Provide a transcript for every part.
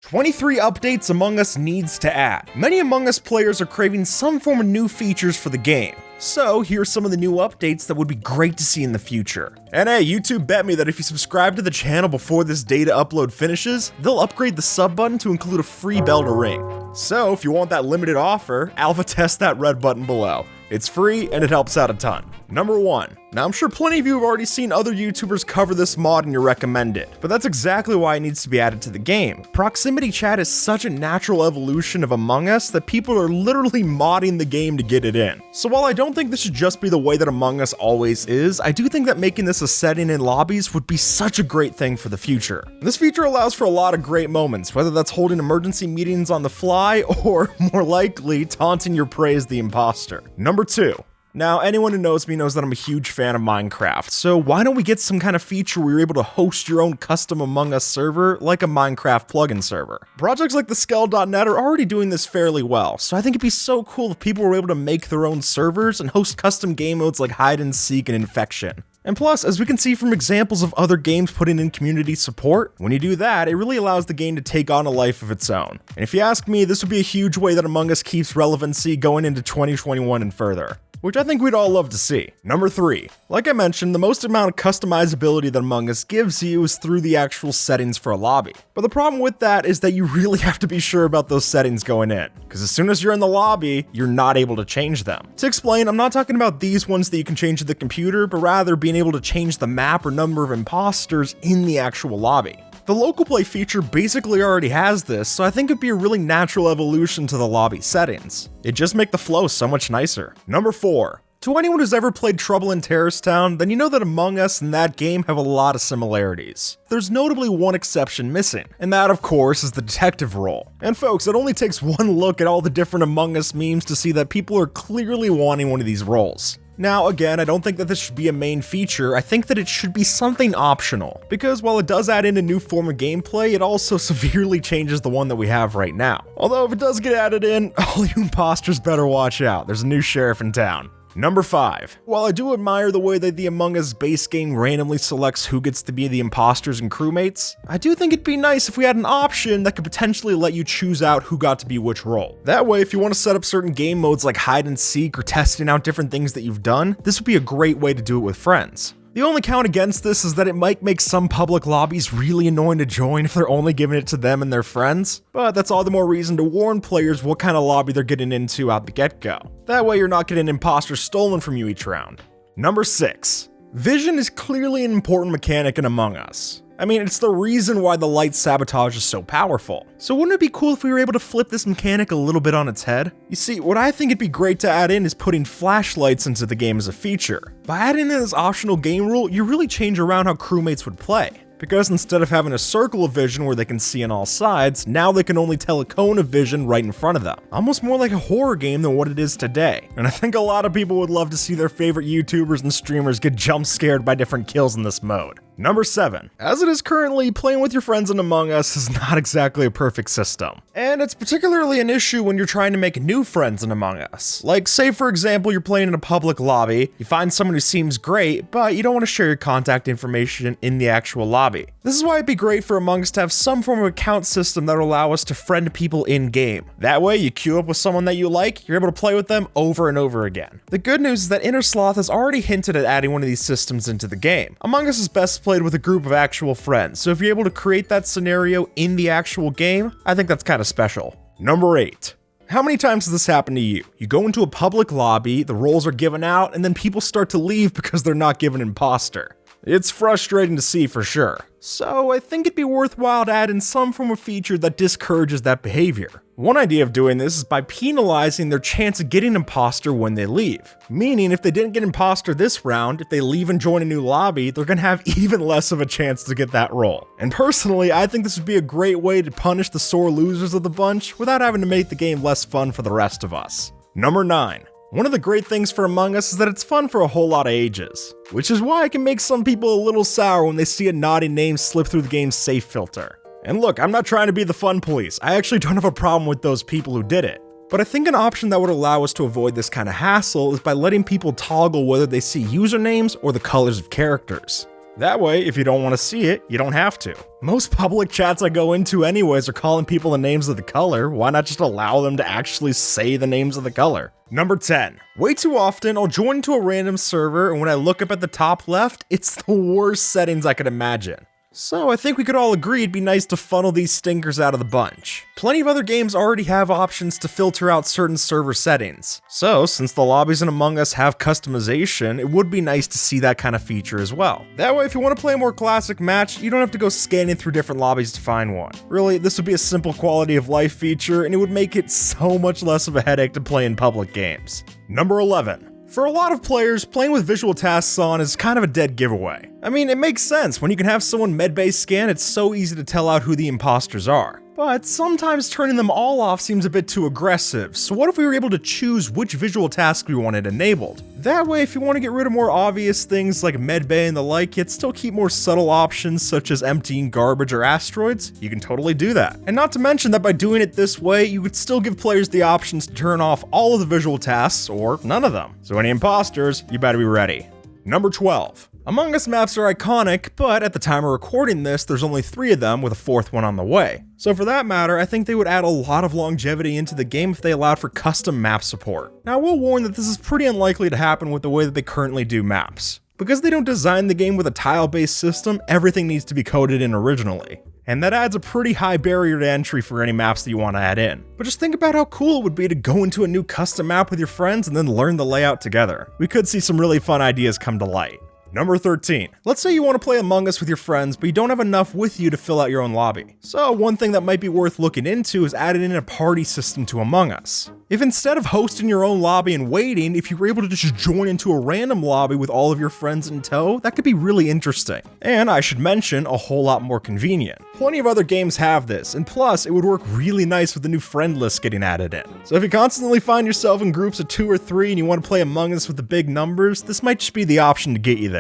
23 updates Among Us needs to add. Many Among Us players are craving some form of new features for the game. So here's some of the new updates that would be great to see in the future. And hey, YouTube bet me that if you subscribe to the channel before this data upload finishes, they'll upgrade the sub button to include a free bell to ring. So if you want that limited offer, alpha test that red button below. It's free and it helps out a ton. Number 1. Now I'm sure plenty of you have already seen other YouTubers cover this mod and you recommend it, but that's exactly why it needs to be added to the game. Proximity chat is such a natural evolution of Among Us that people are literally modding the game to get it in. So while I don't think this should just be the way that Among Us always is, I do think that making this a setting in lobbies would be such a great thing for the future. This feature allows for a lot of great moments, whether that's holding emergency meetings on the fly or, more likely, taunting your prey as the imposter. Number 2. Now, anyone who knows me knows that I'm a huge fan of Minecraft, so why don't we get some kind of feature where you're able to host your own custom Among Us server like a Minecraft plugin server? Projects like the Skell.net are already doing this fairly well, so I think it'd be so cool if people were able to make their own servers and host custom game modes like hide and seek and infection. And plus, as we can see from examples of other games putting in community support, when you do that, it really allows the game to take on a life of its own. And if you ask me, this would be a huge way that Among Us keeps relevancy going into 2021 and further, which I think we'd all love to see. Number 3. Like I mentioned, the most amount of customizability that Among Us gives you is through the actual settings for a lobby. But the problem with that is that you really have to be sure about those settings going in, because as soon as you're in the lobby, you're not able to change them. To explain, I'm not talking about these ones that you can change to the computer, but rather being able to change the map or number of imposters in the actual lobby. The local play feature basically already has this, so I think it'd be a really natural evolution to the lobby settings. It'd just make the flow so much nicer. Number 4. To anyone who's ever played Trouble in Terrorist Town, then you know that Among Us and that game have a lot of similarities. There's notably one exception missing, and that of course is the detective role. And folks, it only takes one look at all the different Among Us memes to see that people are clearly wanting one of these roles. Now, again, I don't think that this should be a main feature, I think that it should be something optional, because while it does add in a new form of gameplay, it also severely changes the one that we have right now. Although if it does get added in, all you imposters better watch out, there's a new sheriff in town. Number 5. While I do admire the way that the Among Us base game randomly selects who gets to be the imposters and crewmates, I do think it'd be nice if we had an option that could potentially let you choose out who got to be which role. That way, if you want to set up certain game modes like hide and seek or testing out different things that you've done, this would be a great way to do it with friends. The only count against this is that it might make some public lobbies really annoying to join if they're only giving it to them and their friends, but that's all the more reason to warn players what kind of lobby they're getting into out the get-go. That way you're not getting imposters stolen from you each round. Number 6. Vision is clearly an important mechanic in Among Us. I mean, it's the reason why the light sabotage is so powerful. So wouldn't it be cool if we were able to flip this mechanic a little bit on its head? You see, what I think it'd be great to add in is putting flashlights into the game as a feature. By adding in this optional game rule, you really change around how crewmates would play. Because instead of having a circle of vision where they can see on all sides, now they can only tell a cone of vision right in front of them. Almost more like a horror game than what it is today. And I think a lot of people would love to see their favorite YouTubers and streamers get jump scared by different kills in this mode. Number 7. As it is currently, playing with your friends in Among Us is not exactly a perfect system. And it's particularly an issue when you're trying to make new friends in Among Us. Like, say for example, you're playing in a public lobby, you find someone who seems great, but you don't want to share your contact information in the actual lobby. This is why it'd be great for Among Us to have some form of account system that will allow us to friend people in-game. That way, you queue up with someone that you like, you're able to play with them over and over again. The good news is that Innersloth has already hinted at adding one of these systems into the game. Among Us is best played with a group of actual friends, so if you're able to create that scenario in the actual game, I think that's kind of special. Number 8. How many times has this happened to you? You go into a public lobby, the roles are given out, and then people start to leave because they're not given imposter. It's frustrating to see for sure. So I think it'd be worthwhile to add in some form of feature that discourages that behavior. One idea of doing this is by penalizing their chance of getting imposter when they leave. Meaning if they didn't get imposter this round, if they leave and join a new lobby, they're gonna have even less of a chance to get that role. And personally, I think this would be a great way to punish the sore losers of the bunch without having to make the game less fun for the rest of us. Number 9. One of the great things for Among Us is that it's fun for a whole lot of ages, which is why it can make some people a little sour when they see a naughty name slip through the game's safe filter. And look, I'm not trying to be the fun police, I actually don't have a problem with those people who did it. But I think an option that would allow us to avoid this kind of hassle is by letting people toggle whether they see usernames or the colors of characters. That way, if you don't want to see it, you don't have to. Most public chats I go into anyways are calling people the names of the color. Why not just allow them to actually say the names of the color? Number 10. Way too often, I'll join into a random server, and when I look up at the top left, it's the worst settings I could imagine. So I think we could all agree it'd be nice to funnel these stinkers out of the bunch. Plenty of other games already have options to filter out certain server settings. So since the lobbies in Among Us have customization, it would be nice to see that kind of feature as well. That way, if you want to play a more classic match, you don't have to go scanning through different lobbies to find one. Really, this would be a simple quality of life feature, and it would make it so much less of a headache to play in public games. Number 11. For a lot of players, playing with visual tasks on is kind of a dead giveaway. I mean, it makes sense. When you can have someone medbay scan, it's so easy to tell out who the imposters are. But sometimes turning them all off seems a bit too aggressive, so what if we were able to choose which visual task we wanted enabled? That way, if you want to get rid of more obvious things like medbay and the like, yet still keep more subtle options such as emptying garbage or asteroids, you can totally do that. And not to mention that by doing it this way, you could still give players the options to turn off all of the visual tasks or none of them. So any imposters, you better be ready. Number 12. Among Us maps are iconic, but at the time of recording this, there's only 3 of them with a 4th one on the way. So for that matter, I think they would add a lot of longevity into the game if they allowed for custom map support. Now I will warn that this is pretty unlikely to happen with the way that they currently do maps. Because they don't design the game with a tile-based system, everything needs to be coded in originally. And that adds a pretty high barrier to entry for any maps that you want to add in. But just think about how cool it would be to go into a new custom map with your friends and then learn the layout together. We could see some really fun ideas come to light. Number 13. Let's say you want to play Among Us with your friends, but you don't have enough with you to fill out your own lobby. So one thing that might be worth looking into is adding in a party system to Among Us. If instead of hosting your own lobby and waiting, if you were able to just join into a random lobby with all of your friends in tow, that could be really interesting. And I should mention, a whole lot more convenient. Plenty of other games have this, and plus, it would work really nice with the new friend list getting added in. So if you constantly find yourself in groups of 2 or 3 and you want to play Among Us with the big numbers, this might just be the option to get you there.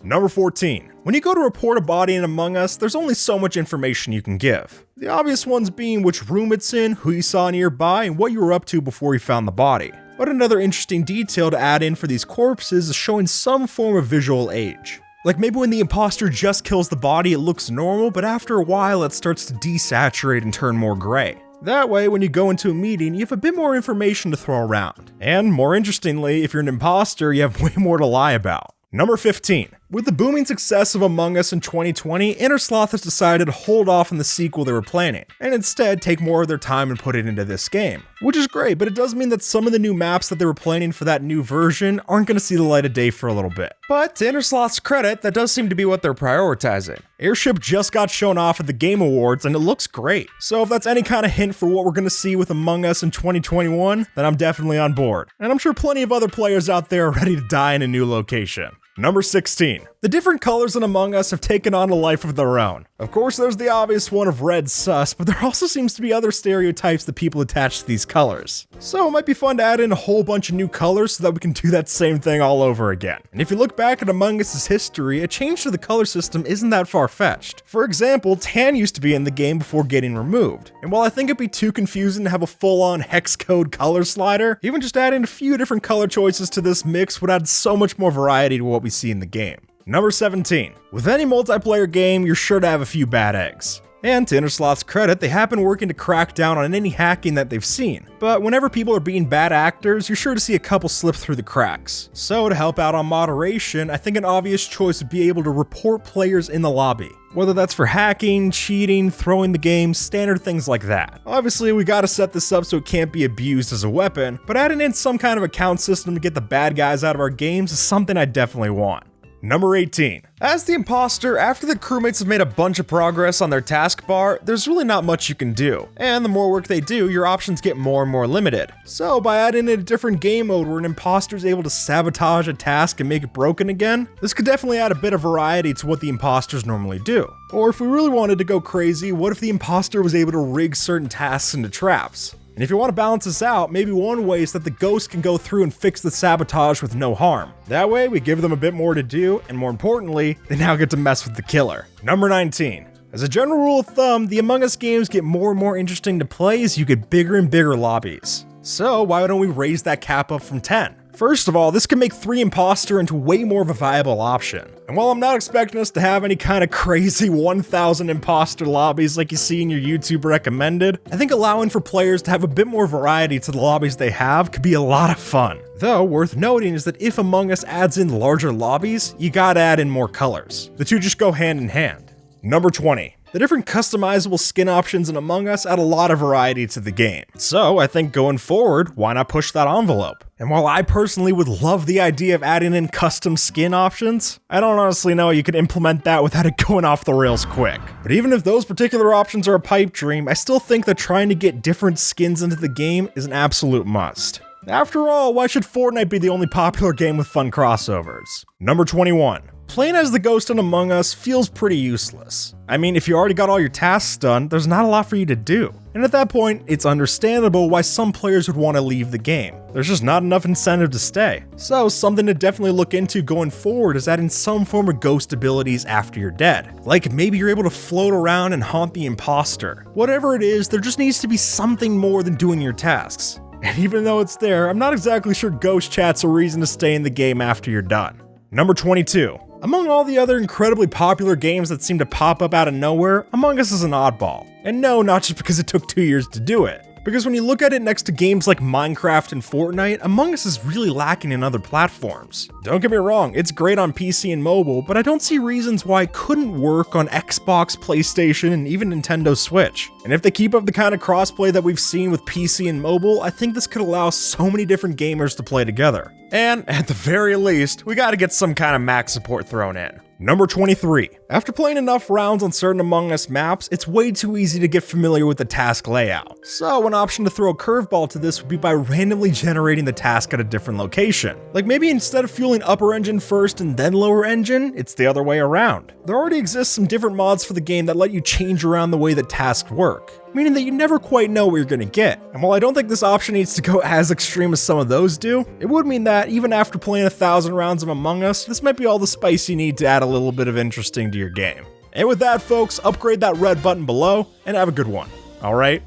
Number 14. When you go to report a body in Among Us, there's only so much information you can give. The obvious ones being which room it's in, who you saw nearby, and what you were up to before you found the body. But another interesting detail to add in for these corpses is showing some form of visual age. Like maybe when the imposter just kills the body, it looks normal, but after a while it starts to desaturate and turn more gray. That way, when you go into a meeting, you have a bit more information to throw around. And more interestingly, if you're an imposter, you have way more to lie about. Number 15. With the booming success of Among Us in 2020, Innersloth has decided to hold off on the sequel they were planning, and instead take more of their time and put it into this game. Which is great, but it does mean that some of the new maps that they were planning for that new version aren't going to see the light of day for a little bit. But to Innersloth's credit, that does seem to be what they're prioritizing. Airship just got shown off at the Game Awards, and it looks great. So if that's any kind of hint for what we're going to see with Among Us in 2021, then I'm definitely on board. And I'm sure plenty of other players out there are ready to die in a new location. Number 16. The different colors in Among Us have taken on a life of their own. Of course, there's the obvious one of red sus, but there also seems to be other stereotypes that people attach to these colors. So it might be fun to add in a whole bunch of new colors so that we can do that same thing all over again. And if you look back at Among Us' history, a change to the color system isn't that far-fetched. For example, tan used to be in the game before getting removed. And while I think it'd be too confusing to have a full-on hex code color slider, even just adding a few different color choices to this mix would add so much more variety to what we see in the game. Number 17. With any multiplayer game, you're sure to have a few bad eggs. And to Innersloth's credit, they have been working to crack down on any hacking that they've seen. But whenever people are being bad actors, you're sure to see a couple slip through the cracks. So to help out on moderation, I think an obvious choice would be able to report players in the lobby. Whether that's for hacking, cheating, throwing the game, standard things like that. Obviously, we gotta set this up so it can't be abused as a weapon, but adding in some kind of account system to get the bad guys out of our games is something I definitely want. Number 18. As the imposter, after the crewmates have made a bunch of progress on their taskbar, there's really not much you can do. And the more work they do, your options get more and more limited. So by adding in a different game mode where an imposter is able to sabotage a task and make it broken again, this could definitely add a bit of variety to what the imposters normally do. Or if we really wanted to go crazy, what if the imposter was able to rig certain tasks into traps? And if you want to balance this out, maybe one way is that the ghost can go through and fix the sabotage with no harm. That way, we give them a bit more to do, and more importantly, they now get to mess with the killer. Number 19. As a general rule of thumb, the Among Us games get more and more interesting to play as you get bigger and bigger lobbies. So why don't we raise that cap up from 10? First of all, this can make 3 imposter into way more of a viable option. And while I'm not expecting us to have any kind of crazy 1,000 imposter lobbies like you see in your YouTube recommended, I think allowing for players to have a bit more variety to the lobbies they have could be a lot of fun. Though, worth noting is that if Among Us adds in larger lobbies, you gotta add in more colors. The two just go hand in hand. Number 20. The different customizable skin options in Among Us add a lot of variety to the game. So I think going forward, why not push that envelope? And while I personally would love the idea of adding in custom skin options, I don't honestly know how you could implement that without it going off the rails quick. But even if those particular options are a pipe dream, I still think that trying to get different skins into the game is an absolute must. After all, why should Fortnite be the only popular game with fun crossovers? Number 21. Playing as the ghost in Among Us feels pretty useless. I mean, if you already got all your tasks done, there's not a lot for you to do. And at that point, it's understandable why some players would want to leave the game. There's just not enough incentive to stay. So something to definitely look into going forward is adding some form of ghost abilities after you're dead. Like maybe you're able to float around and haunt the imposter. Whatever it is, there just needs to be something more than doing your tasks. And even though it's there, I'm not exactly sure ghost chat's a reason to stay in the game after you're done. Number 22. Among all the other incredibly popular games that seem to pop up out of nowhere, Among Us is an oddball. And no, not just because it took 2 years to do it. Because when you look at it next to games like Minecraft and Fortnite, Among Us is really lacking in other platforms. Don't get me wrong, it's great on PC and mobile, but I don't see reasons why it couldn't work on Xbox, PlayStation, and even Nintendo Switch. And if they keep up the kind of crossplay that we've seen with PC and mobile, I think this could allow so many different gamers to play together. And at the very least, we gotta get some kind of max support thrown in. Number 23. After playing enough rounds on certain Among Us maps, it's way too easy to get familiar with the task layout. So an option to throw a curveball to this would be by randomly generating the task at a different location. Like maybe instead of fueling upper engine first and then lower engine, it's the other way around. There already exists some different mods for the game that let you change around the way that tasks work, meaning that you never quite know what you're gonna get. And while I don't think this option needs to go as extreme as some of those do, it would mean that even after playing 1,000 rounds of Among Us, this might be all the spice you need to add a little bit of interesting to your game. And with that, folks, upgrade that red button below and have a good one. All right?